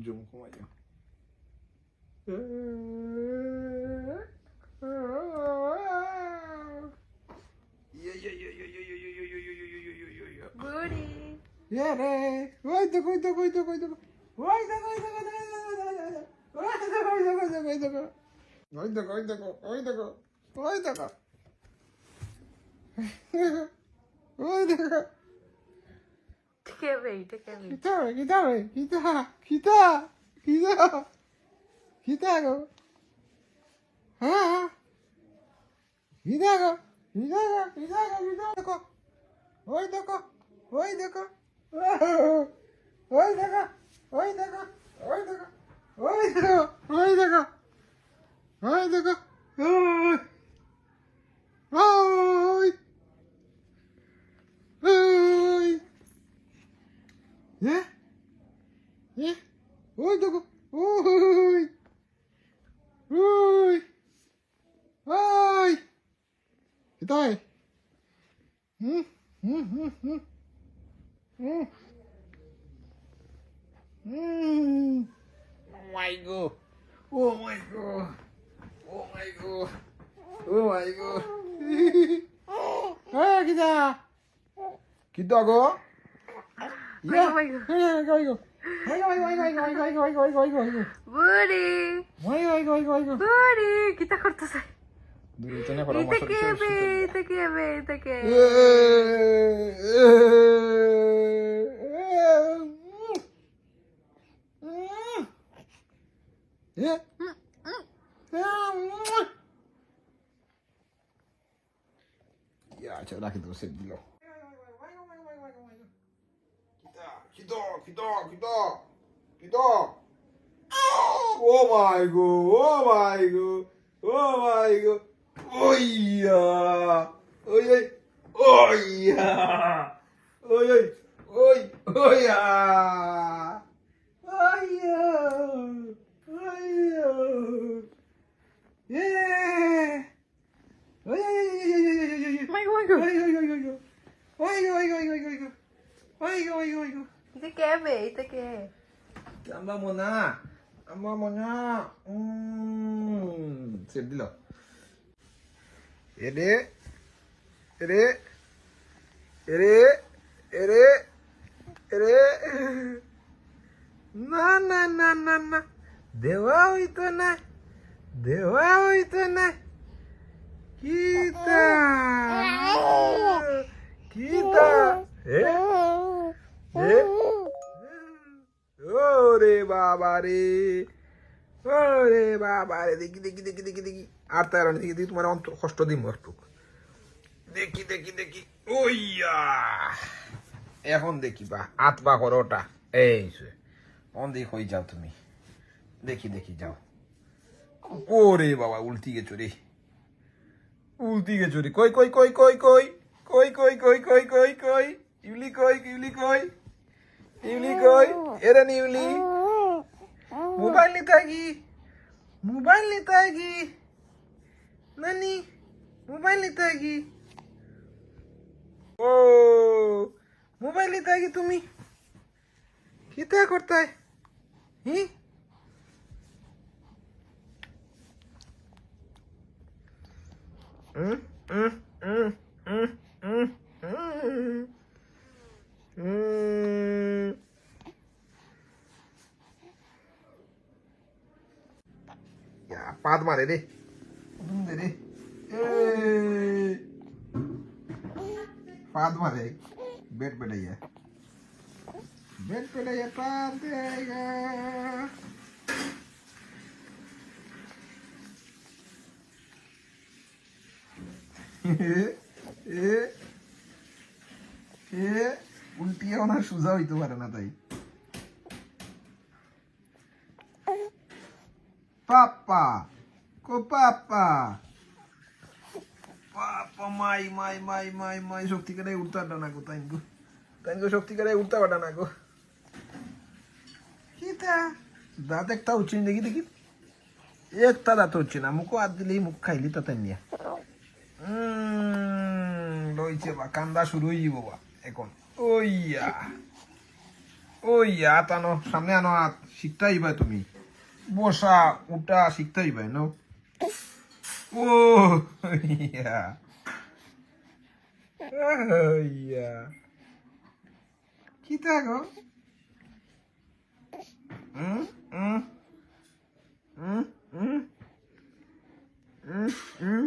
Zoom কমাইও ওই দেখো ওই দেখো ওই দেখো ওই দেখো ওই দেখো ওই দেখো ওই দেখো ওই দেখো ওই দেখো ওই দেখো ওই দেখো ওই দেখো Kita go. Hah? Kita go. Oi deko. Oi deko. Oi deko. Oi deko. Oi deko. Oi deko. Oi deko. Oi deko. Oi. Oi. Oi. Yeah? Yeah? Oi, Dogo! Oi! Oi! Oi! Que tal aí? Oh my god! Oh my god! Oh my god! Oh my god! Ah, kita! Kita go? Yeah. Go. Budi. Budi, kita করতেছে। এটা কি হবে? Ya, cara kita set dulu. Kita. Oh my god. Oh yeah. Oh yeah. Yeah. Itu kebe, itu ke. Tambah mona. Siap dulu. Ede. Na. Dewa itu na. Kita. ওরে বাবা রে দেখি আর তার দেখি তোমার অন্তর কষ্ট দিম একটু দেখি ওইয়া এখন দেখি বা হাত বা করোটা এই অন দেখ হয়ে যাও তুমি দেখি যাও ওরে বাবা উল্টি গেছো রে কই ইউলি কই এরা নিউলি মোবাইল নিতে আগে নানি মোবাইল নিতে আগে ও মোবাইল নিতে আগে তুমি কিতা করতাই হি पाद मारे रे पाद मारे बेड पे नहीं है पाद देगा उल्टी होना सुजा हुई तुम्हारे ना ताई Papa, মাই শক্তি করে উঠতে পারটা না গো তাইগো শক্তি করে উঠতে পারটা না গো কিতা দাঁত একটা উঠছি দেখি একটা দাঁত হচ্ছে না মুখও হাত দিলেই মুখ খাইলি তা তাই নিয়ে রয়েছে বা কান্দা শুরু হয়ে যাবো বা এখন ওইয়া ওই হাত আনো, সামনে আনো হাত, শিখতে হইবা তুমি। বসা উঠা শিখতে হইবা নো। ও ইয়া ইয়া কি থাকো হুম হুম হুম হুম হুম হুম